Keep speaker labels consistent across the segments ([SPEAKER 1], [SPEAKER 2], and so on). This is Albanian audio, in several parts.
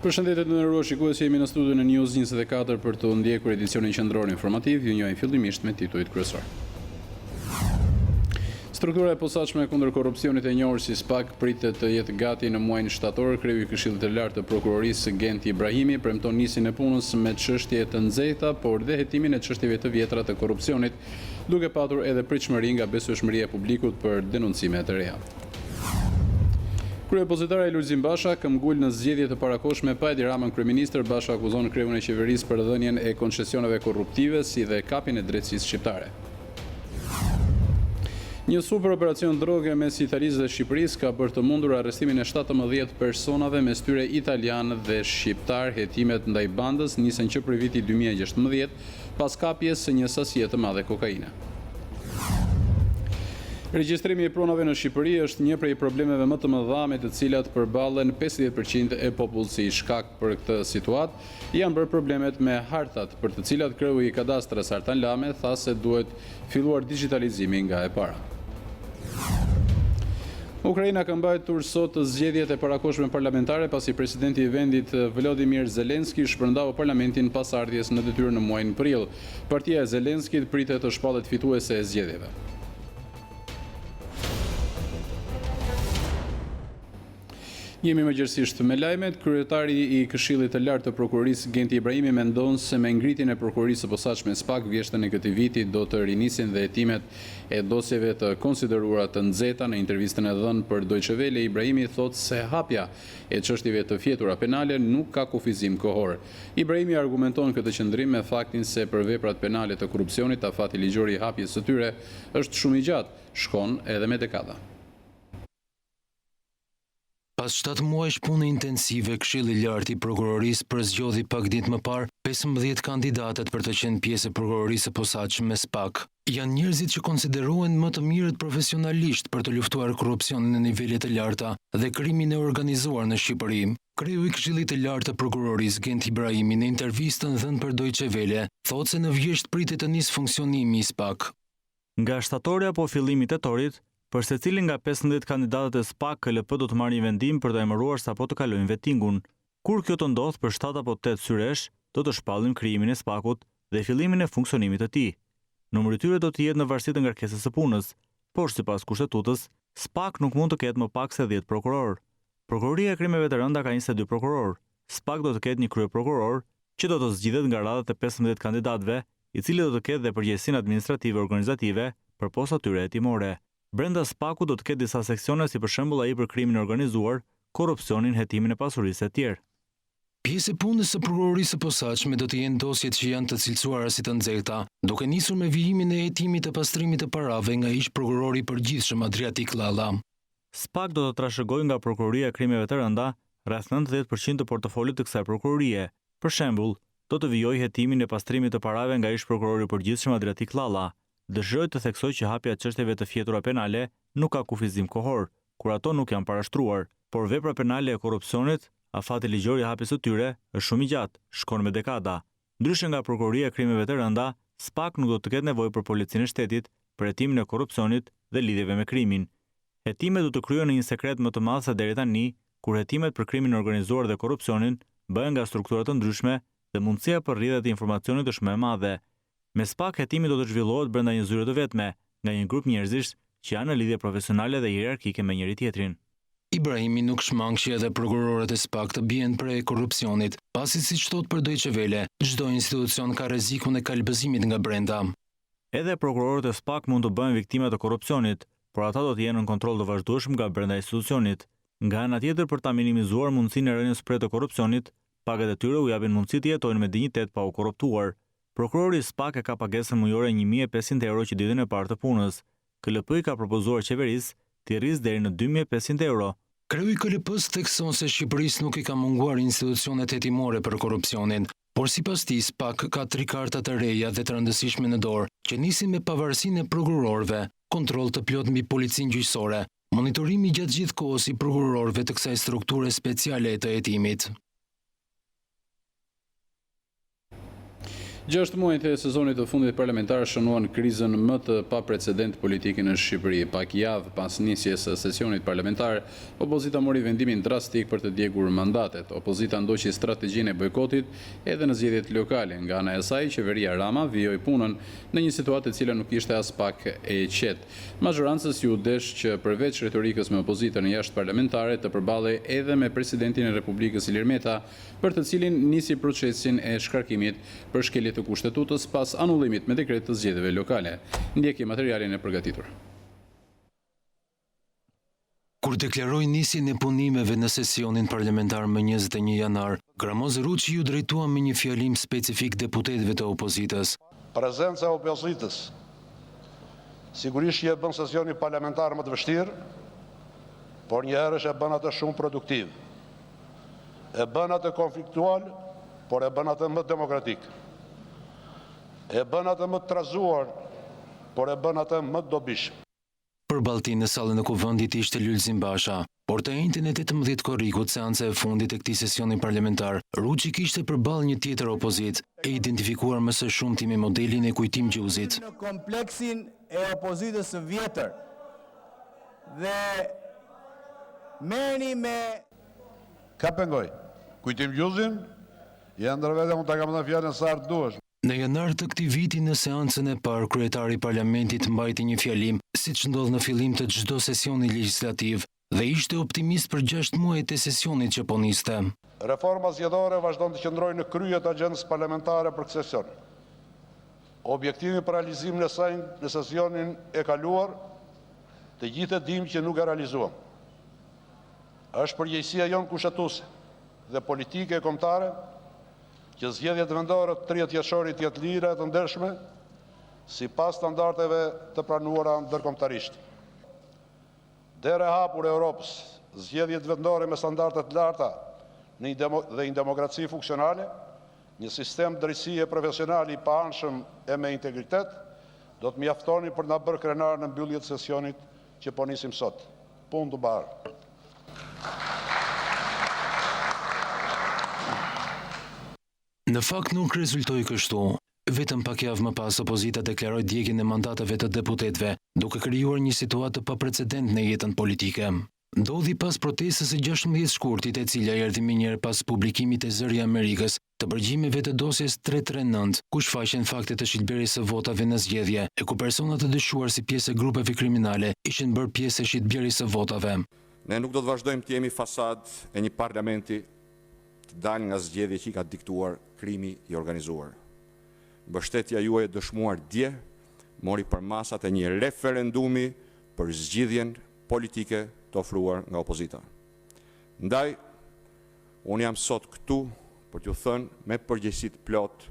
[SPEAKER 1] Përshëndetje të nderuar shikues, jemi në studion e News24 për të ndjekur edicionin qendror informativ. Ju njohim fillimisht me titujt kryesor. Struktura e posaçme kundër korrupsionit e njohur si SPAK pritet të jetë gati në muajin shtator. Kreu i Këshillit të Lartë të Prokurorisë Genti Ibrahimi premton nisjen e punës me çështje të nxehta, por dhe hetimin e çështjeve të vjetra të korrupsionit, duke patur edhe pritshmëri nga besueshmëria e publikut për denoncime të reja. Kryepozitari Lulzim Basha këmbgul në zgjedhje të parakohshme pa Edi Ramën kryeministër. Basha akuzon kreun e qeverisë për dhënien e koncesioneve korruptive si dhe kapjen e drejtësisë shqiptare. Një super operacion droge mes Italisë dhe Shqipërisë ka bërë të mundur arrestimin e 17 personave, mes tyre italian dhe shqiptar. Hetimet ndaj bandës nisen që prej vitit 2016 pas kapjes së një sasie të madhe kokaine. Regjistrimi i pronave në Shqipëri është një prej problemeve më të mëdha me të cilat përballen 50% e popullsisë. Shkak për këtë situatë janë bërë problemet me hartat, për të cilat kreu i kadastrës Artan Lame tha se duhet filluar digitalizimi nga e para. Ukraina ka mbajtur sot zgjedhjet e parakohshme parlamentare pasi presidenti i vendit Volodymyr Zelensky shpërndau parlamentin pas ardhjes në detyrë në muajin prill. Partia e Zelenskit pritet të shpallet fituese e zgjedhjeve. Jemi mëngjesisht me lajmet. Kryetari i Këshillit të Lartë të Prokurorisë Genti Ibrahimi mendon se me ngritjen e prokurorisë së posaçme SPAK vjeshtën e këtij viti do të rinisin dhe hetimet e dosjeve të konsideruara të nxehta. Në intervistën e dhënë për Deutsche Welle, Ibrahimi thotë se hapja e çështjeve të fjetura penale nuk ka kufizim kohor. Ibrahimi argumenton këtë qëndrim me faktin se për veprat penale të korrupsionit afati ligjor i hapjes së tyre është shumë i gjatë, shkon edhe me dekada.
[SPEAKER 2] Pas 7 muajsh pune intensive, Këshilli i Lartë i Prokurorisë përzgjodhi pak ditë më parë 15 kandidatët për të qenë pjesë e prokurorisë së posaçme SPAK. Janë njerëzit që konsiderohen më të mirët profesionalisht për të luftuar korrupsionin në nivele të larta dhe krimin e organizuar në Shqipëri. Kreu i Këshillit të Lartë të Prokurorisë Genti Ibrahimi në intervistën dhënë për Deutsche Welle thotë se në vjesht pritet të nisë funksionimi i SPAK.
[SPEAKER 3] Nga shtatori apo fillimi i tetorit, për secilin nga 15 kandidatët e SPAK, KLP do të marrë një vendim për të emëruar sapo të kalojnë vettingun. Kur kjo të ndodh për 7 apo 8 syresh, do të shpallim krijimin e SPAK-ut dhe fillimin e funksionimit të tij. Numri i tyre do të jetë në varësi të ngarkesës së punës, por sipas kushtetutës, SPAK nuk mund të ketë më pak se 10 prokuror. Prokuroria e krimeve të rënda ka 22 prokuror. SPAK do të ketë një kryeprokuror që do të zgjidhet nga radhat e 15 kandidatëve, i cili do të ketë dhe përgjegjësinë administrative organizative për postat e tyre hetimore. Brenda SPAK-ut do të ketë disa seksione si për shembull ai për krimin e organizuar, korrupsionin, hetimin e pasurisë e tjerë.
[SPEAKER 2] Pjesë e punës së prokurorisë së posaçme do të jenë dosjet që janë të cilësuara si të nxehta, duke nisur me vijimin e hetimit të pastrimit të parave nga ish prokurori i përgjithshëm Adriatik Llalla.
[SPEAKER 3] SPAK do të trashëgojë nga prokuroria e krimeve të rënda rreth 90% të portofolit të kësaj prokurorie. Për shembull, do të vijojë hetimin e pastrimit të parave nga ish prokurori i përgjithshëm Adriatik Llalla. Dëshiroj të theksoj që hapja e çështjeve të fjetura penale nuk ka kufizim kohor, kur ato nuk janë parashtruar, por vepra penale e korrupsionit, afati ligjor i hapjes së tyre është shumë i gjatë, shkon me dekada. Ndryshe nga prokuroria e krimeve të rënda, SPAK nuk do të ketë nevojë për policinë e shtetit për hetimin e korrupsionit dhe lidhjeve me krimin. Hetimet do të kryen në një sekret më të madh se deri tani, kur hetimet për krimin organizuar dhe korrupsionin bëhen nga struktura të ndryshme dhe mundësia për rrjedhje të informacionit është më e madhe. Me SPAK hetimi do të zhvillohet brenda një zyre të vetme, nga një grup njerëzish që janë në lidhje profesionale dhe hierarkike me njëri tjetrin.
[SPEAKER 2] Ibrahimi nuk shmang që edhe prokurorët e SPAK të bien prej korrupsionit, pasi siç thotë për Deutsche Welle, çdo institucion ka rrezikun e kalbëzimit nga brenda.
[SPEAKER 3] Edhe prokurorët e SPAK mund të bëhen viktima të korrupsionit, por ata do të jenë në kontroll të vazhdueshëm nga brenda institucionit. Nga ana tjetër, për ta minimizuar mundësinë e rënies së të korrupsionit, pagat e tyre u japin mundësi të jetojnë me dinjitet pa u korruptuar. Prokurori i SPAK e ka pagesën mujore 1500 euro që ditën e parë të punës. KLP i ka propozuar qeverisë të rrisë deri në 2500 euro.
[SPEAKER 2] Kreu i KLP-s thekson se Shqipërisë nuk i ka munguar institucionet hetimore për korrupsionin, por sipas tij SPAK ka 3 karta të reja dhe të rëndësishme në dorë, që nisin me pavarësinë e prokurorëve, kontroll të plot mbi policinë gjyqësore, monitorimi gjatë gjithë kohës i prokurorëve të kësaj strukture speciale të hetimit.
[SPEAKER 1] 6 muajt e sezonit të fundit parlamentar shënuan krizën më të paprecedent politike në Shqipëri. Pak javë pas nisjes së sesionit parlamentar, opozita mori vendimin drastik për të djegur mandatet. Opozita ndoqi strategjinë e bojkotit edhe në zgjedhjet lokale. Nga ana e saj, qeveria Rama vijoi punën në një situatë e cila nuk ishte as pak e qetë. Majorancës ju desh që përveç retorikës me opozitën jashtë parlamentare të përballej edhe me presidentin e Republikës Ilir Meta, për të cilin nisi procesin e shkarkimit për shkelje të kushtetutës pas anullimit me dekret të zgjedhjeve lokale. Ndjeki materialin e përgatitur.
[SPEAKER 2] Kur deklaroi nisjen e punimeve në sesionin parlamentar më 21 janar, Gramoz Ruçi ju drejtua me një fjalim specifik deputetëve të opozitës.
[SPEAKER 4] Prezenca e opozitës sigurisht që e bën sesionin parlamentar më të vështirë, por njëherësh e bën atë shumë produktiv. E bën atë konfliktual, por e bën atë më demokratik. E bën atë më trazuar, por e bën atë më dobishëm.
[SPEAKER 2] Për ballti në sallën e kuvendit ishte Lulzim Basha, por të njëjtën e 18 korrikut, seanca e fundit e këtij sesioni parlamentar, Ruçi kishte përballë një tjetër opozitë e identifikuar më së shumti me modelin e Kujtim Gjuzit.
[SPEAKER 5] Në kompleksin e opozitës së vjetër dhe merrni me
[SPEAKER 4] Ka pengoj, Kujtim Gjuzin, janë ndërvete unë të kam në fjallën sa ardë duesh.
[SPEAKER 2] Në janar të këtij viti në seancën e parë, kryetari i parlamentit mbajti një fjalim, siç ndodh në fillim të çdo sesioni legjislativ, dhe ishte optimist për 6 muajt e sesionit që po niste.
[SPEAKER 4] Reforma zgjedhore vazhdon të qëndrojë në krye të agjendës parlamentare për këtë sesion. Objektivi për realizimin e saj në sesionin e kaluar, të gjithë e dimë që nuk e realizuam. Është përgjegjësia jonë kushtetuese dhe politike e kombëtare që zgjedhjet vendore 30 qershorit jetë lira e të ndershme sipas standardeve të pranuara ndërkombëtarisht. Dera e hapur e Europës, zgjedhjet vendore me standarde të larta dhe një demokraci funksionale, një sistem drejtësie profesionale i paanshëm e me integritet, do të mjaftoni për na bërë krenar në mbyllje të sesionit që po nisim sot. Punë të barë.
[SPEAKER 2] Në fakt nuk rezultoi kështu. Vetëm pak javë më pas, opozita deklaroi djegjen e mandateve të deputetëve, duke krijuar një situatë të paprecedent në jetën politike. Ndodhi pas protestës së 16 shkurtit, e cila erdhi më njëherë pas publikimit e Zëri i Amerikës të përgjimeve të dosjes 339, ku shfaqen fakte të shitblerjes së votave në zgjedhje, e ku persona të dyshuar si pjesë e grupeve kriminale ishin bërë pjesë e shitblerjes së votave.
[SPEAKER 6] Ne nuk do të vazhdojmë të jemi fasad e një parlamenti të dalë nga zgjedhje që i ka diktuar krimi i organizuar. Mbështetja juaj e dëshmuar dje mori për masat e një referendumi për zgjidhjen politike të ofruar nga opozita. Ndaj, unë jam sot këtu për t'ju thënë me përgjegjësi të plot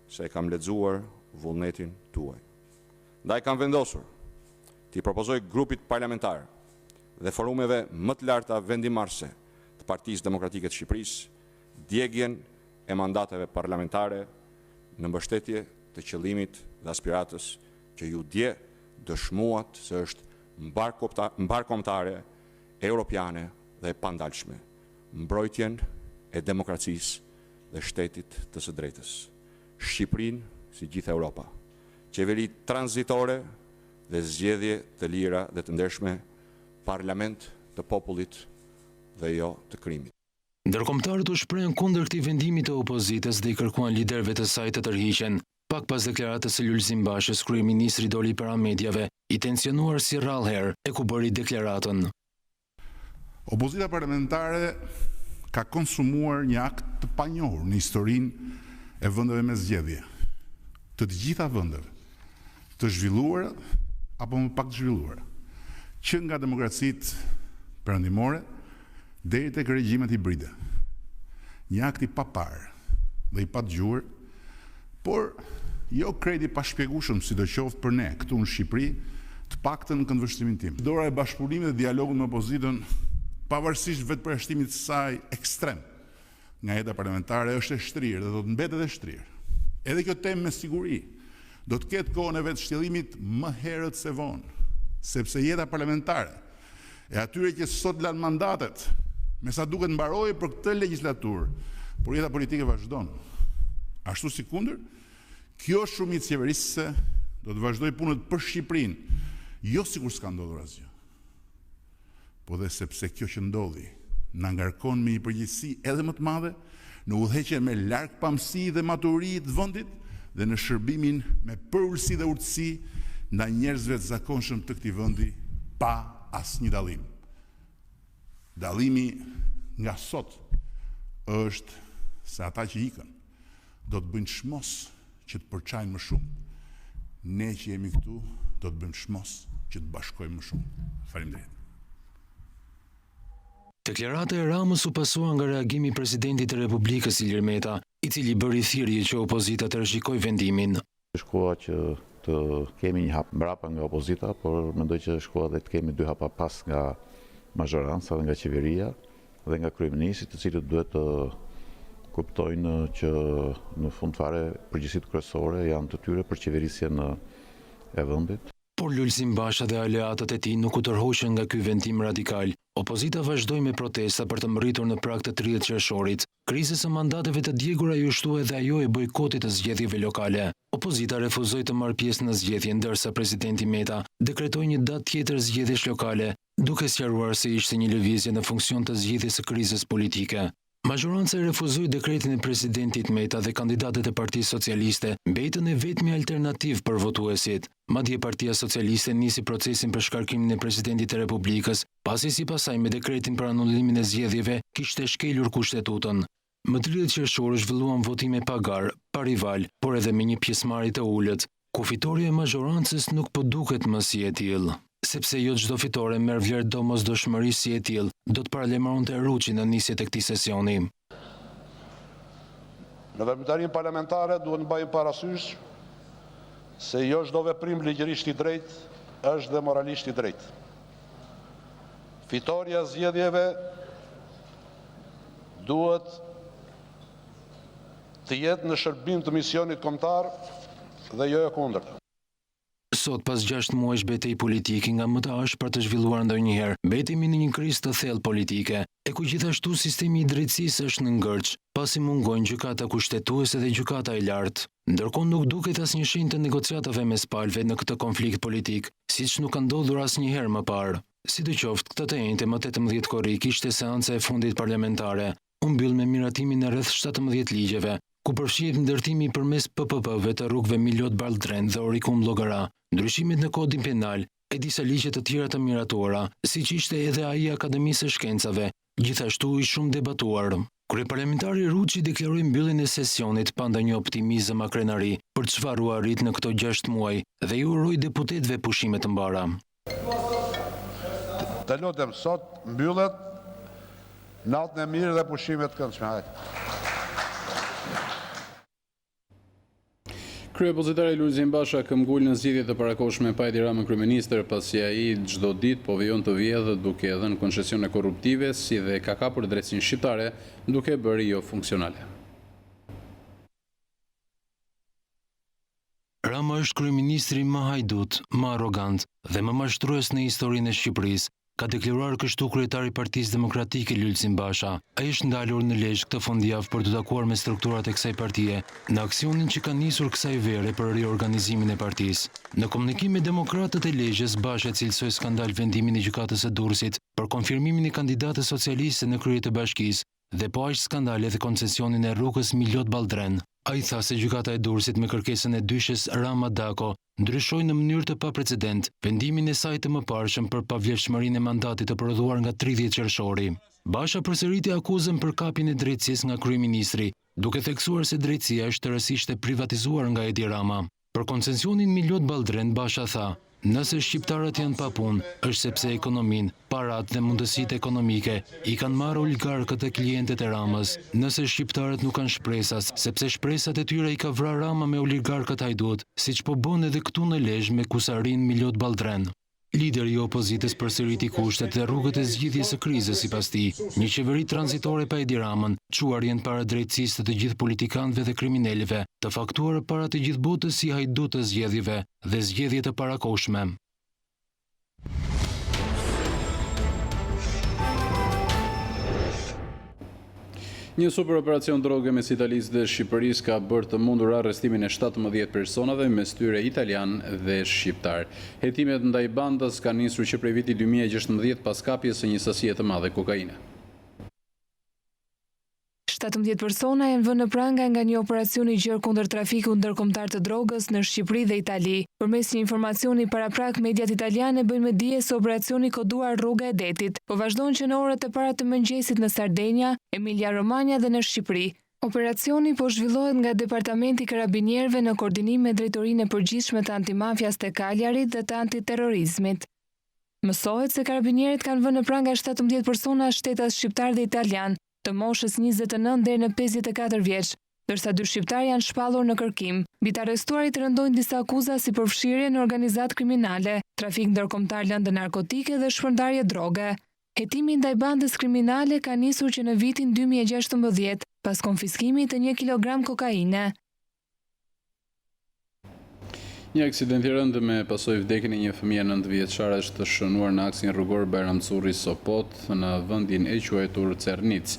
[SPEAKER 6] se e kam lexuar vullnetin tuaj. Ndaj kam vendosur t'i propozoj grupit parlamentar dhe forumeve më të larta vendimarrëse të Partisë Demokratike të Shqipërisë djegjen e mandateve parlamentare në mbështetje të qëllimit dhe aspiratës që ju dje dëshmuat se është mbarkombëtare, europiane dhe pandalshme, mbrojtjen e demokracisë dhe shtetit të së drejtës. Shqipërinë, si gjithë Europa, qeveri tranzitore dhe zgjedhje të lira dhe të ndershme, parlament të popullit dhe jo të krimit.
[SPEAKER 2] Ndërkombëtarët u shprehën kundër këtij vendimi të opozitës dhe i kërkuan liderëve të saj të tërhiqen. Pak pas deklaratës së Lulzim Bashës, kryeministri doli para mediave, i tensionuar si rrallëherë, e ku bëri deklaratën.
[SPEAKER 7] Opozita parlamentare ka konsumuar një akt të panjohur në historinë e vendeve me zgjedhje, të gjitha vendeve, të zhvilluara apo më pak të zhvilluara, që nga demokracitë perëndimore deri tek regjimet hibride. Një akt i papar dhe i padgjuar, por jo kredi pa shpjegueshëm sidoqoftë për ne këtu në Shqipëri, të paktën në këndvështrimin tim. Dora e bashkëpunimit dhe dialogut me opozitën, pavarësisht vetë përjashtimit të saj ekstrem nga jeta parlamentare, është e shtrirë dhe do të mbetet e shtrirë. Edhe kjo temë me siguri do të ketë kohën e vetë shtjellimit më herët se vonë, sepse jeta parlamentare e atyre që sot lanë mandatet, me sa duket mbaroi për këtë legjislaturë, por jeta politike vazhdon. Ashtu si kundër, Kjo shumicë qeverisëse do të vazhdoj punët për Shqipërinë, jo sikur s'ka ndodhur asgjë, po dhe sepse kjo që ndodhi na ngarkon me një përgjegjësi edhe më të madhe në udhëheqjen me larg pamësi dhe maturi të vendit dhe në shërbimin me përulësi dhe urtësi ndaj njerëzve të zakonshëm të këtij vendi pa asnjë dallim. Dallimi nga sot është se ata që ikën do të bëjnë çmos që të përçajnë më shumë. Ne që jemi këtu do të bëjmë çmos që të bashkojmë më shumë. Faleminderit.
[SPEAKER 2] Deklarata e Ramës u pasua nga reagimi i presidentit të Republikës Ilir Meta, i cili bëri thirrje që opozita të rishikojë vendimin.
[SPEAKER 8] Është koha që të kemi një hap mbrapa nga opozita, por mendoj që është koha dhe të kemi dy hapa pas nga mazhoranca dhe nga qeveria dhe nga kryeministri, të cilët duhet të kuptojnë që në fund fare përgjegjësitë kryesore janë të tyre për qeverisjen e vendit.
[SPEAKER 2] Por Lulzim Basha dhe aleatët e tij nuk u tërhoqën nga ky vendim radikal. Opozita vazhdoi me protesta për të mbërritur në prag të 30 qershorit. Krizës së mandateve të djegura ju shtua edhe ajo e bojkotit të zgjedhjeve lokale. Opozita refuzoi të marrë pjesë në zgjedhje, ndërsa presidenti Meta dekretoi një datë tjetër zgjedhjesh lokale, duke sqaruar se ishte një lëvizje në funksion të zgjidhjes së krizës politike. Mazhoranca refuzoi dekretin e presidentit Meta dhe kandidatët e Partisë Socialiste mbetën e vetmi alternativë për votuesit. Madje Partia Socialiste nisi procesin për shkarkimin e presidentit të Republikës, pasi sipas saj me dekretin për anullimin e zgjedhjeve kishte shkelur kushtetutën. Më 30 qershor zhvilluan votime pa gar, pa rival, por edhe me një pjesëmarrje të ulët. Kufitori e mazhorancës nuk po duket më si e tillë, sepse jo çdo fitore merr vlerë domosdoshmërisë si e tillë, do të paralajmëronte Ruçi në nisjet e këtij sesioni.
[SPEAKER 4] Në veprimtarinë parlamentare duhet të mbajmë parasysh se jo çdo veprim ligjërisht i drejtë është dhe moralisht i drejtë. Fitoria e zgjedhjeve duhet të jetë në shërbim të misionit kombëtar dhe jo e kundërta.
[SPEAKER 2] Sot, pas 6 muajsh betej politike nga më të ashpra të zhvilluar ndonjëherë, betemi në një krizë të thellë politike, e ku gjithashtu sistemi i drejtësisë është në ngërç, pasi mungojnë gjykata kushtetuese dhe gjykata e lartë. Ndërkohë nuk duket asnjë shenjë të negociatave mes palëve në këtë konflikt politik, siç nuk ka ndodhur asnjëherë më parë. Sidoqoftë, këtë të njëjtën më 18 korrik ishte seanca e fundit parlamentare. U mbyll me miratimin e rreth 17 ligjeve, ku përfshihet ndërtimi përmes PPP-ve të rrugëve Milot Baldren dhe Orikum Llogara, ndryshimet në kodin penal e disa ligje të tjera të miratuara, siç ishte edhe ai i Akademisë së Shkencave, gjithashtu i shumë debatuar. Kryeparlamentari Ruçi deklaroi mbylljen e sesionit pa ndonjë optimizëm a krenari për çfarë u arrit në këto 6 muaj dhe i uroi deputetëve pushime të mbara.
[SPEAKER 4] Të lutem, sot mbyllet natën e mirë dhe pushimet të këndshme.
[SPEAKER 1] Kryepozitari Lulzim Basha këmbgul në zgjidhjet e parakohshme pa Edi Ramën kryeministër, pasi ai çdo ditë po vijon të vjedhë duke dhënë koncesione korruptive, si dhe ka kapur drejtsinë shqiptare duke bërë jo funksionale.
[SPEAKER 2] Rama është kryeministri më hajdut, më arrogant dhe më mashtrues në historinë e Shqipërisë, ka deklaruar kështu kryetari i Partisë Demokratike Lulzim Basha. Ai është ndalur në Lezhë këtë fundjavë për të takuar me strukturat e kësaj partie në aksionin që ka nisur kësaj vere për riorganizimin e partisë. Në komunikim me demokratët e Lezhës, Basha cilësoi skandal vendimin e gjykatës së Durrësit për konfirmimin e kandidatës socialiste në krye të bashkisë dhe po aq skandale dhe koncesionin e rrugës Milot Baldren. Ai tha se gjykata e Durrësit me kërkesën e dyshes Rama Dako ndryshoi në mënyrë të paprecedent vendimin e saj të mëparshëm për pavlefshmërinë e mandatit të prodhuar nga 30 qershori. Basha përsëriti akuzën për kapjen e drejtësisë nga kryeministri, duke theksuar se drejtësia është tërësisht e privatizuar nga Edi Rama. Për koncesionin Milot Baldren, Basha tha: "Nëse shqiptarët janë pa punë, është sepse ekonominë, paratë dhe mundësitë ekonomike i kanë marrë oligarkët e klientët e Ramës. Nëse shqiptarët nuk kanë shpresas, sepse shpresat e tyre i ka vrarë Rama me oligarkët hajdut, siç po bën edhe këtu në Lezhë me kusarin Milot Baldren." Lideri i opozitës përsëriti kushtet dhe rrugët e zgjidhjes së krizës sipas tij, një qeveri tranzitore pa Edi Ramën, çuarjen para drejtësisë të gjithë politikanëve dhe kriminalëve, të faktuar para të gjithë botës si hajdut të zgjedhjeve dhe zgjedhje të parakohshme.
[SPEAKER 1] Një super operacion droge mes Italisë dhe Shqipërisë ka bërë të mundur arrestimin e 17 personave, mes tyre italian dhe shqiptar. Hetimet ndaj bandës kanë nisur që prej vitit 2016 pas kapjes së një sasie të madhe kokaine.
[SPEAKER 9] 17 persona janë vënë në pranga nga një operacion i gjerë kundër trafikut ndërkombëtar të drogës në Shqipëri dhe Itali. Përmes një informacioni paraprak, mediat italiane bëjnë me dije se operacioni koduar Rruga e Detit po vazhdon që në orët e para të mëngjesit në Sardenja, Emilia-Romagna dhe në Shqipëri. Operacioni po zhvillohet nga Departamenti i Karabinierëve në koordinim me Drejtorinë e Përgjithshme të Antimafias të Kaljarit dhe të Antiterrorizmit. Mësohet se karabinierët kanë vënë në pranga 17 persona shtetas shqiptar dhe italian, të moshës 29 deri në 54 vjeç, ndërsa 2 shqiptar janë shpallur në kërkim. Mbi të arrestuarit rëndojnë disa akuza si përfshirje në organizatë kriminale, trafik ndërkombëtar lëndë narkotike dhe shpërndarje droge. Hetimi ndaj bandës kriminale ka nisur që në vitin 2016, pas konfiskimit të 1 kilogram kokaine.
[SPEAKER 1] Një aksident i rëndë me pasojë vdekjen e një fëmije 9 vjeçare është shënuar në aksin rrugor Bajramculli Sopot në vendin e quajtur Cernic.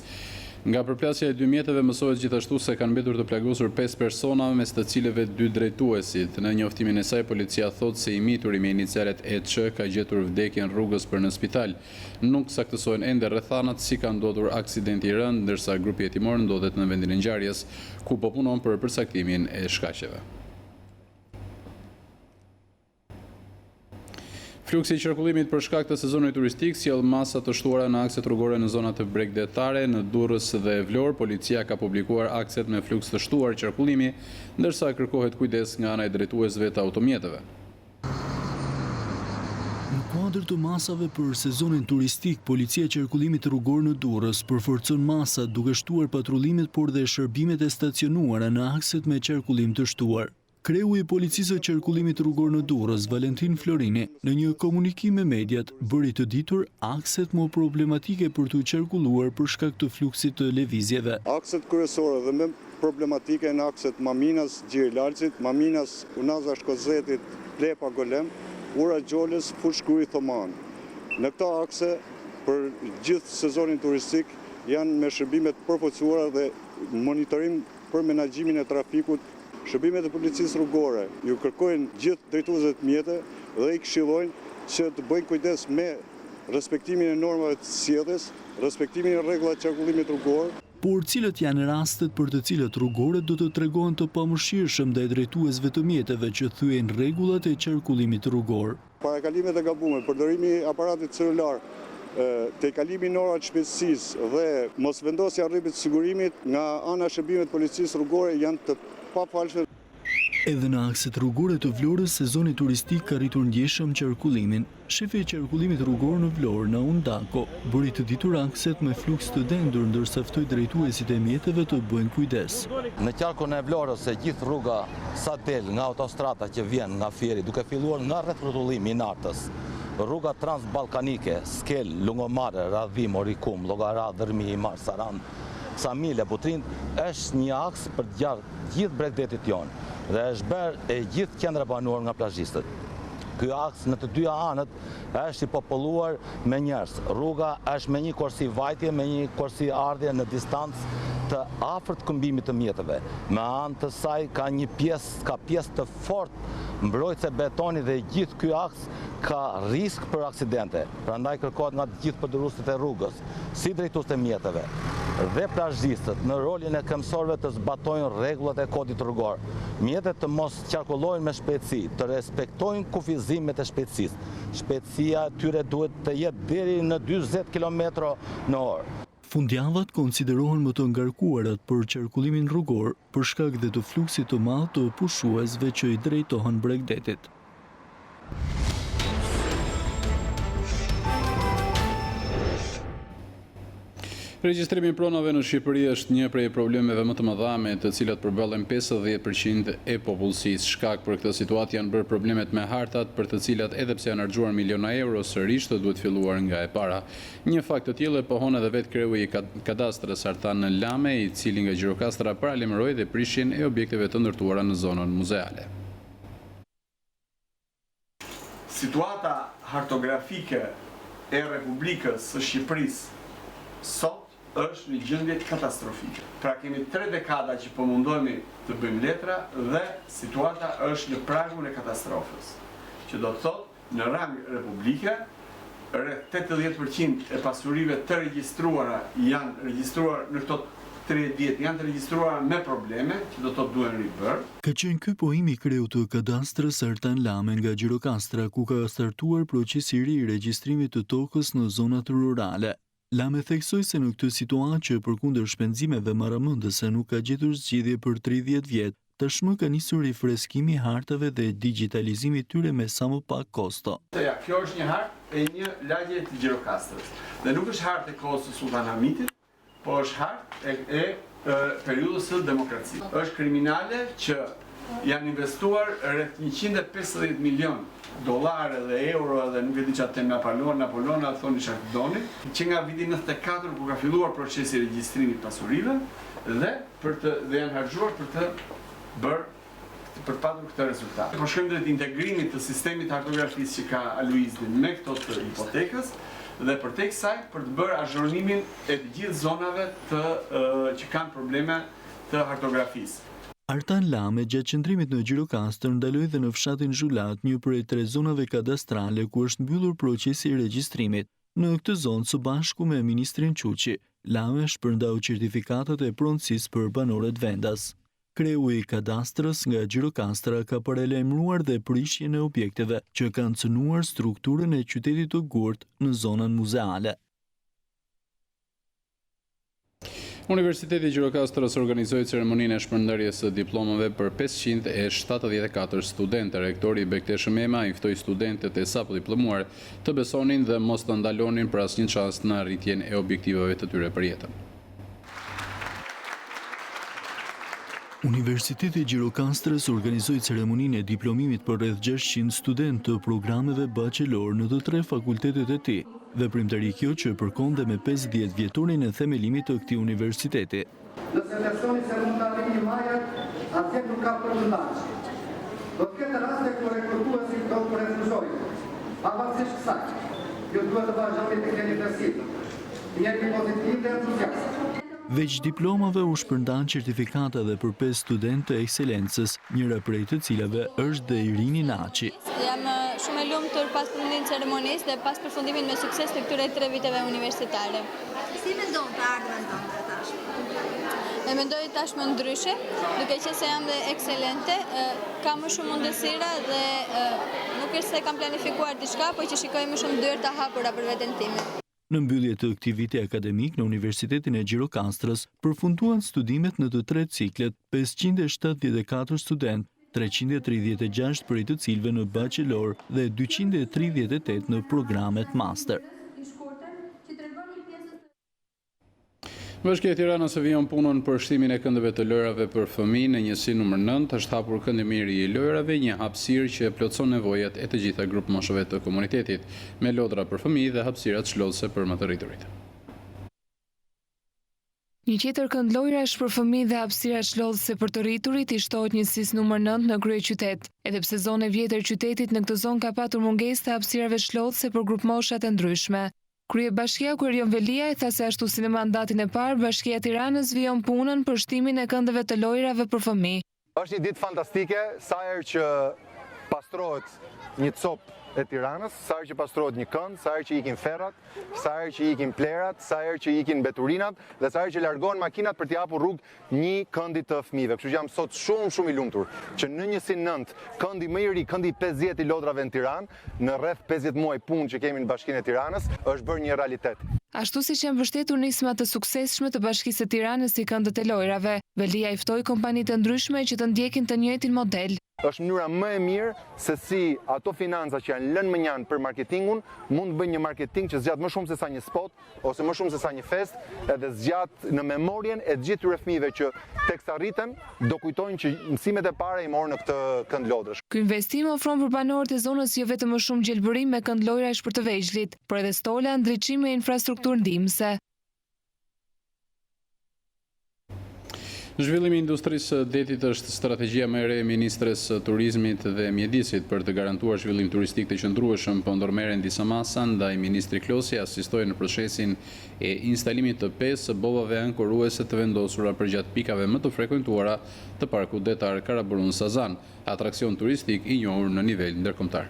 [SPEAKER 1] Nga përplasja e 2 mjeteve mësohet gjithashtu se kanë mbetur të plagosur 5 persona, mes të cilëve 2 drejtuesit. Në njoftimin e saj, policia thotë se i mituri me inicialet EC ka gjetur vdekjen rrugës për në spital. Nuk saktësohen ende rrethanat si ka ndodhur aksidenti i rënd, ndërsa grupi hetimor ndodhet në vendin e ngjarjes, ku po punon për përsaktimin e shkaqeve. Fluksi i qarkullimit për shkak të sezonit turistik sjell masa të shtuara në akset rrugore në zonat të bregdetare, në Durrës dhe Vlorë. Policia ka publikuar akset me fluks të shtuar qarkullimi, ndërsa kërkohet kujdes nga ana e drejtuesve të automjeteve.
[SPEAKER 10] Në kuadër të masave për sezonin turistik, Policia e Qarkullimit Rrugor në Durrës përforcon masat duke shtuar patrullimet por dhe shërbimet e stacionuara në akset me qarkullim të shtuar. Kreu i Policisë së Qarkullimit Rrugor në Durrës, Valentin Florini, në një komunikim me mediat, bëri të ditur akset më problematike për të qarkulluar për shkak të fluksit të lëvizjeve.
[SPEAKER 11] Akset kryesore dhe më problematike në akset Maminas Gjirilalcit, Maminas Unaza Shkozetit, Plepa Golem, Ura Gjolës, Fushkuri Thoman. Në këta akse, për gjithë sezonin turistik, janë me shërbimet përpoqësuara dhe monitorim për menaxhimin e trafikut. Shërbimet e policisë rrugore ju kërkojnë gjithë drejtuesët mjete dhe i këshillojnë që të bëjnë kujdes me respektimin e normave të sjelljes, respektimin e rregullat të qarkullimit rrugor.
[SPEAKER 10] Por cilët janë rastet për të cilët rrugorët do të tregohen të pamëshirshëm ndaj drejtuesve të mjeteve që thyen rregullat e qarkullimit rrugor.
[SPEAKER 11] Parakalimet e gabuara, përdorimi i aparatit celular, tejkalimi në orat shpejtësisë dhe mosvendosja rrymit të sigurimit nga ana e shërbimeve të policisë rrugore janë të papalshme.
[SPEAKER 10] Edhe në akset rrugore të Vlorës, sezoni turistik ka rritur ndjeshëm qarkullimin. Shefi i qarkullimit rrugor në Vlorë, Naun Dako, bëri të ditur akset me fluks të dendur, ndërsa ftoi drejtuesit e mjeteve të bëjnë kujdes.
[SPEAKER 12] Në qarkun e Vlorës, e gjithë rruga sa del nga autostrada që vjen nga Fieri, duke filluar nga rrethrotullimi i Nartës, rruga transbalkanike, Skel, Lungomare, Radhim, Orikum, Llogara, Dërmi, Marsaran, Samile, Butrin, është një aks për gjithë bregdetit jonë dhe është bërë e gjithë qendra banuar nga plazhistët. Ky aks në të dyja anët është i populluar me njerëz. Rruga është me një korsi vajtje, me një korsi ardhje në distancë të afërt këmbimit të mjeteve. Me anë të saj ka pjesë të fortë mbrojtëse betoni dhe gjithë ky aks ka risk për aksidente. Prandaj kërkohet nga të gjithë përdoruesit e rrugës, si drejtues të mjeteve dhe plazhistët, në rolin e këmbësorëve të zbatojnë rregullat e kodit rrugor. Mjetet të mos qarkullojnë me shpejtësi, të respektojnë kufizimet e shpejtësisë. Shpejtësia e tyre duhet të jetë deri në 40 km/h.
[SPEAKER 10] Fundjavat konsiderohen më të ngarkuarat për qarkullimin rrugor për shkak dhe të fluksit të madh të pushuesve që i drejtohen bregdetit.
[SPEAKER 1] Regjistrimi i pronave në Shqipëri është një prej problemeve më të mëdha me të cilat përballen 50% e popullsisë. Shkak për këtë situatë janë bërë problemet me hartat, për të cilat edhe pse janë harxuar miliona euro, sërish të duhet filluar nga e para. Një fakt të tillë e pohon edhe vetë kreu i kadastrës Artan në Lame, i cili nga Gjirokastra paralajmëroi dhe prishjen e objekteve të ndërtuara në zonën muzeale.
[SPEAKER 13] Situata hartografike e Republikës së Shqipërisë sot është një gjendje katastrofike. Pra kemi 3 dekada që po mundohemi të bëjmë letra dhe situata është në pragun e katastrofës. Që do të thotë në rang republike, rreth 80% e pasurive të regjistruara janë regjistruar në këto 30 vjet janë të regjistruara me probleme, që do të thotë duhen ribër.
[SPEAKER 10] Ka qenë ky pohim i kreu të kadastrës Artan Lame nga Gjirokastra, ku ka startuar procesi i ri i regjistrimit të tokës në zonat rurale. Lame theksoi se në këtë situatë që përkundër shpenzimeve marramëndëse nuk ka gjetur zgjidhje për 30 vjet, tashmë ka nisur rifreskimi i hartave dhe digitalizimi i tyre me sa më pak kosto.
[SPEAKER 13] Kjo është një hartë e një lagje të Gjirokastrës. Dhe nuk është hartë e kohës së Sultanahmitit, po është hartë e periudhës së demokracisë. Është kriminale që janë investuar rreth 150 milion dollare dhe euro dhe nuk e di çfarë tem Napoleon thoni çfarë doni, që nga viti 94 ku ka filluar procesi i regjistrimit pasurive dhe janë harxuar për të patur këtë rezultat. Po shkojmë drejt integrimit të sistemit kartografisë që ka Aloizdi me këto të hipotekës dhe përtek kësaj për të bërë azhuronimin e të gjithë zonave që kanë probleme të kartografisë.
[SPEAKER 10] Artan Lame gjatë qëndrimit në Gjirokastër ndaloi dhe në fshatin Zhulat, një prej 3 zonave kadastrale ku është mbyllur procesi i regjistrimit. Në këtë zonë së bashku me ministrin Quqi, Lame shpërndau certifikatat e pronësisë për banorët vendas. Kreu i kadastrës nga Gjirokastra ka paralajmëruar dhe prishjen e objekteve që kanë cënuar strukturën e qytetit të Gurt në zonën muzeale.
[SPEAKER 1] Universiteti i Gjirokastrës organizoi ceremoninë e shpërndarjes së diplomave për 574 studentë. Rektori Bektesh Mema i ftoi studentët e sapo diplomuar të besonin dhe mos të ndalonin për asnjë çast në arritjen e objektivave të tyre për jetën.
[SPEAKER 10] Universiteti i Gjirokastrës organizoi ceremoninë e diplomimit për rreth 600 studentë të programeve bachelor në të 3 fakultetet e tij. Veprimtari kjo që përkonte me 50 vjetorin e themelimit të këtij universiteti.
[SPEAKER 14] Nëse personi se mund të arrijë majat, atje nuk ka përmendje. Do të ketë raste ku rekrutuesi do të refuzojnë. Pavarësisht kësaj, ju duhet të vazhdoni të keni besim. Jeni pozitiv dhe entuziast.
[SPEAKER 10] Veç diplomave u shpërndan certifikata dhe për 5 studentë të ekselencës, njëra prej të cilave është dhe Irini Naçi.
[SPEAKER 15] Jam shumë e lumtur pas përfundimin e ceremonisë dhe pas përfundimit me sukses të këtyre 3 viteve universitare.
[SPEAKER 16] Si mendon për ardhmen tënde tashmë?
[SPEAKER 15] E mendoj tashmë ndryshe, duke qenë se jam dhe ekselente, kam më shumë mundësira dhe nuk është se kam planifikuar diçka, por që shikoj më shumë dyert të hapura për veten time.
[SPEAKER 10] Në mbyllje të këtij viti akademik në Universitetin e Gjirokastrës, përfunduan studimet në të 3 ciklet 574 studentë, 336 prej të cilëve në bachelor dhe 238 në programet master.
[SPEAKER 1] Bashkia e Tiranës e vijon punën për shtimin e këndëve të lojrave për fëmijë në njësi numër 9, është hapur këndëmiri i lojrave, një hapësirë që plotëson nevojat e të gjitha grup moshëve të komunitetit, me lodra për fëmijë dhe hapësirat çlodhëse për më të rriturit.
[SPEAKER 9] Një tjetër kënd lojra është për fëmijë dhe hapësira çlodhëse për të rriturit i shtohet njësisë numër 9 në kryeqytet. Edhe pse zona e vjetër e qytetit në këtë zonë ka patur mungesë të hapësirave çlodhëse për grupmoshat e ndryshme. Kryebashkia Kurion Velia i tha se ashtu si në mandatin e parë, Bashkia e Tiranës vijon punën për shtimin e këndëve të lojrave për fëmijë.
[SPEAKER 17] Është një ditë fantastike, sa herë që pastrohet një copë e Tiranës, sa herë që pastrohet një kënd, sa herë që ikin ferrat, sa herë që ikin plerat, sa herë që ikin mbeturinat dhe sa herë që largohen makinat për t'i hapur rrugë një këndi të fëmijëve. Kështu që jam sot shumë i lumtur që në njësin 9, këndi më i ri, këndi 50 i lodrave në Tiranë, në rreth 50 muaj punë që kemi në Bashkinë e Tiranës, është bërë një realitet.
[SPEAKER 9] Ashtu siç janë mbështetur nisma të suksesshme të Bashkisë së Tiranës si këndët e lojrave, Velia i ftoi kompani të ndryshme që të ndjekin të njëjtin model.
[SPEAKER 17] Është mënyra më e mirë se si ato financa që janë lënë më njanë për marketingun mund të bëjnë një marketing që zgjat më shumë se sa një spot ose më shumë se sa një fest, edhe zgjat në memorien e gjithë tyre fëmijëve që teksa rriten do kujtojnë që mësimet e para i morën në këtë kënd lodrash.
[SPEAKER 9] Ky investim ofron për banorët e zonës jo vetëm më shumë gjelbërim me kënd lojrash për të vegjëlit, por edhe stola, ndriçim e infrastrukturë ndihmëse.
[SPEAKER 1] Zhvillimi i industrisë së detit është strategjia më e re e Ministres së Turizmit dhe Mjedisit për të garantuar zhvillim turistik të qëndrueshëm, po ndërmerren disa masa, ndaj Ministri Klosi asistoi në procesin e instalimit të 5 bovave ankoruese të vendosura përgjatë pikave më të frekuentuara të parkut detar Karaburun Sazan, atraksion turistik i njohur në nivel ndërkombëtar.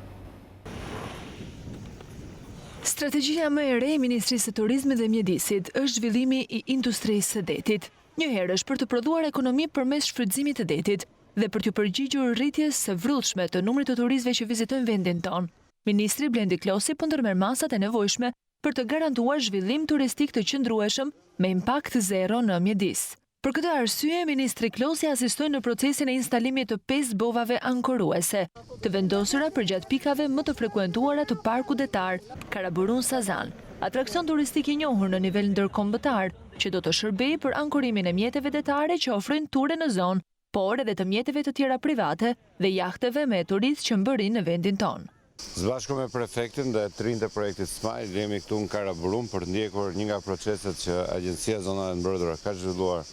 [SPEAKER 9] Strategjia më e re e Ministrisë së Turizmit dhe Mjedisit është zhvillimi i industrisë së detit. Njëherë është për të prodhuar ekonomi përmes shfrytëzimit të detit dhe për të përgjigjur rritjes së vrullshme të numrit të turistëve që vizitojnë vendin tonë. Ministri Blendi Klosi po ndërmerr masat e nevojshme për të garantuar zhvillim turistik të qëndrueshëm me impakt zero në Mjedis. Për këtë arsye, Ministri Klosi asistoi në procesin e instalimit të 5 bovave ankoruese, të vendosura përgjatë pikave më të frekuentuara të parkut detar Karaburun Sazan, atraksion turistik i njohur në nivel ndërkombëtar, që do të shërbejë për ankorimin e mjeteve detare që ofrojnë ture në zonë, por edhe të mjeteve të tjera private dhe jahteve me turistë që mbërrin në vendin tonë.
[SPEAKER 18] Së bashku me prefektin dhe trinjtë e projektit Smile, jemi këtu në Karaburun për të ndjekur një nga proceset që Agjencia Zonave të Mbrojtura ka zhvilluar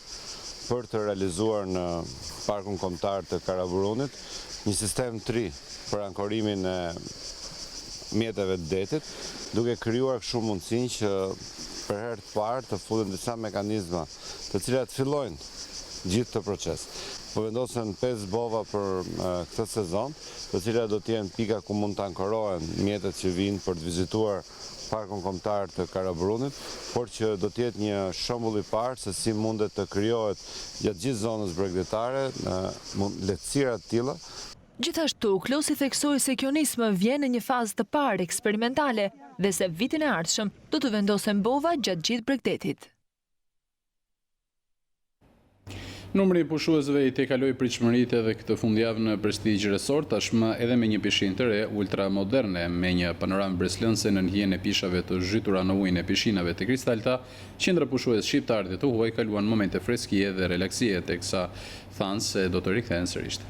[SPEAKER 18] për të realizuar në parkun kombëtar të Karaburunit, një sistem 3 për ankorimin e mjeteve të detit, duke krijuar kështu mundësinë që për herë të parë të futen disa mekanizma të cilat fillojnë gjithë të proces. Po vendosen 5 bova për këtë sezon, të cilat do të jenë pika ku mund të ankorohen mjetet që vinë për të vizituar parkun kombëtar të Karaburunit, por që do të jetë një shembull i parë se si mundet të krijohet gjatë gjithë zonës bregdetare lehtësira të tilla.
[SPEAKER 9] Gjithashtu, Klosi theksoi se kjo nismë vjen në një fazë të parë eksperimentale dhe se vitin e ardhshëm do të vendosen bova gjatë gjithë bregdetit.
[SPEAKER 1] Numri i pushuesve i tekaloi pritshmëritë edhe këtë fundjavë në Prestige Resort, tashmë edhe me një pishinë të re ultramoderne, me një panoramë breslënse në hijen e pishave të zhytura në ujin e pishinave të Kristalta. Qendra pushues shqiptarë dhe të huaj kaluan momente freskie dhe relaksie, teksa thanë se do të rikthehen sërish.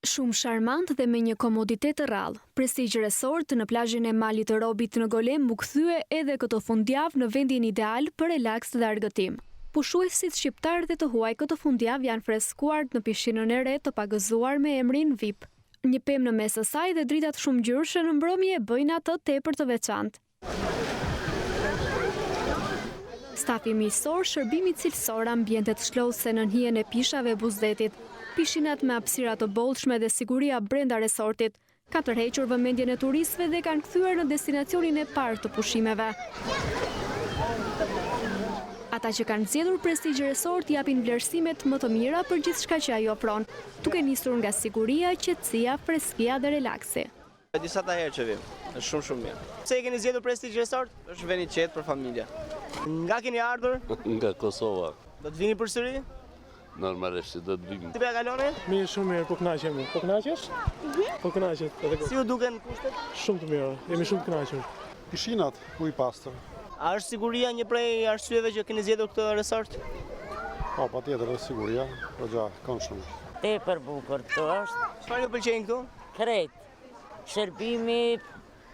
[SPEAKER 19] Shumë sharmant dhe me një komoditet të rrallë, Prestige Resort në plazhin e malit të Robit në Golem u kthye edhe këtë fundjavë në vendin ideal për relaks dhe argëtim. Pushuesit shqiptar dhe të huaj këtë fundjavë janë freskuar në pishinën e re të pagëzuar me emrin VIP. Një pemë në mes së saj dhe dritat shumë ngjyrshë në mbrëmje bëjnë atë tepër të veçantë. Stafi miqësor, shërbimi cilësor, ambientet shlose në hijen e pishave buzdetit, pishinat me hapësira të bollshme dhe siguria brenda resortit, ka tërhequr vëmendjen e turistëve dhe kanë kthyer në destinacionin e parë të pushimeve. Ata që kanë zgjedhur Prestige Resort japin vlerësimet më të mira për gjithçka që ai ofron, duke nisur nga siguria, qetësia, freskia dhe relaksi.
[SPEAKER 20] Disa ta herë që vim, është shumë mirë. Pse e keni zgjedhur Prestige Resort? Është vend i qetë për familje. Nga keni ardhur?
[SPEAKER 21] Nga Kosova.
[SPEAKER 20] Do të vini përsëri?
[SPEAKER 21] Normalisht do të vim.
[SPEAKER 20] Si be kaloni?
[SPEAKER 22] Mirë, shumë mirë, po kënaqem. Po kënaqesh? Po kënaqet.
[SPEAKER 20] Si u duken kushtet?
[SPEAKER 22] Shumë të mira, jemi shumë të kënaqur.
[SPEAKER 23] Pishinat, ujë pastër.
[SPEAKER 20] A është siguria një prej arsyeve që keni zgjedhur këtë resort?
[SPEAKER 23] Po, patjetër, është siguria, po gja këndshëm.
[SPEAKER 24] Tepër bukur këtu është.
[SPEAKER 20] Çfarë ju pëlqen këtu?
[SPEAKER 24] Krejt. Shërbimi,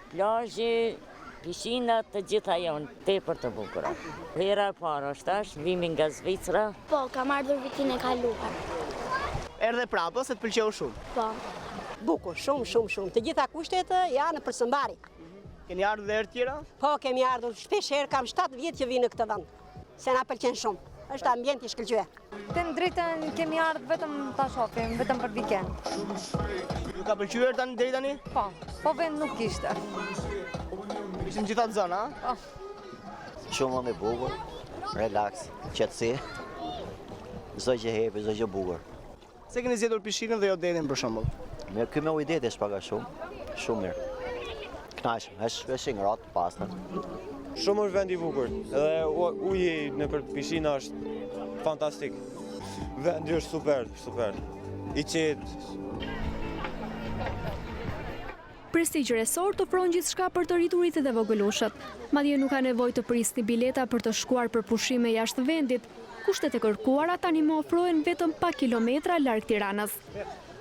[SPEAKER 24] plazhi, pishinat, të gjitha janë tepër të bukura. Hera e parë është tash, vimi nga Zvicra.
[SPEAKER 25] Po, kam ardhur vitin e kaluar.
[SPEAKER 20] Erdhe prapë, se të pëlqeu shumë?
[SPEAKER 25] Po.
[SPEAKER 26] Bukur, shumë. Të gjitha kushtet janë për sëmbari.
[SPEAKER 20] Keni ardhur dhe herë tjera?
[SPEAKER 26] Po, kemi ardhur shpesh herë, kam 7 vjet që vi në këtë vend. Se na pëlqen shumë. Është ambient i shkëlqyer.
[SPEAKER 27] Të drejtën kemi ardhur vetëm ta shohim, vetëm për vikend.
[SPEAKER 20] Ju ka pëlqyer tani deri tani?
[SPEAKER 27] Po vend nuk kishte.
[SPEAKER 20] Ishim gjitha të zona,
[SPEAKER 27] a?
[SPEAKER 28] Shumë më bukur, relax, qetësi. Çdo gjë hepi, çdo gjë bukur.
[SPEAKER 20] Se keni zgjedhur pishinën dhe jo detin për shembull?
[SPEAKER 28] Me ky me ujë deti është paga shumë mirë. Kënaqem, është ngrohtë, pastër.
[SPEAKER 29] Shumë është vend i bukur, edhe uji nëpër pishinë është fantastik. Vendi është super. I qetë.
[SPEAKER 19] Prestige Resort ofron gjithçka për të rriturit dhe vogëlushët. Madje nuk ka nevojë të prisni bileta për të shkuar për pushime jashtë vendit. Kushtet e kërkuara tani më ofrohen vetëm pak kilometra larg Tiranës.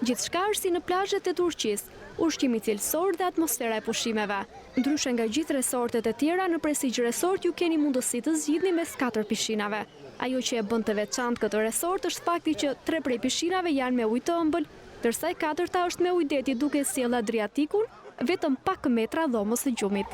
[SPEAKER 19] Gjithçka është si në plazhet e Turqisë, ushqimi cilësor dhe atmosfera e pushimeve. Ndryshe nga gjithë resortet e tjera, në Prestige Resort ju keni mundësi të zgjidhni mes 4 pishinave. Ajo që e bën të veçantë këtë resort është fakti që 3 prej pishinave janë me ujë të ëmbël, ndërsa e 4-ta është me ujë deti duke sjellë Adriatikun vetëm pak metra dhomës së gjumit.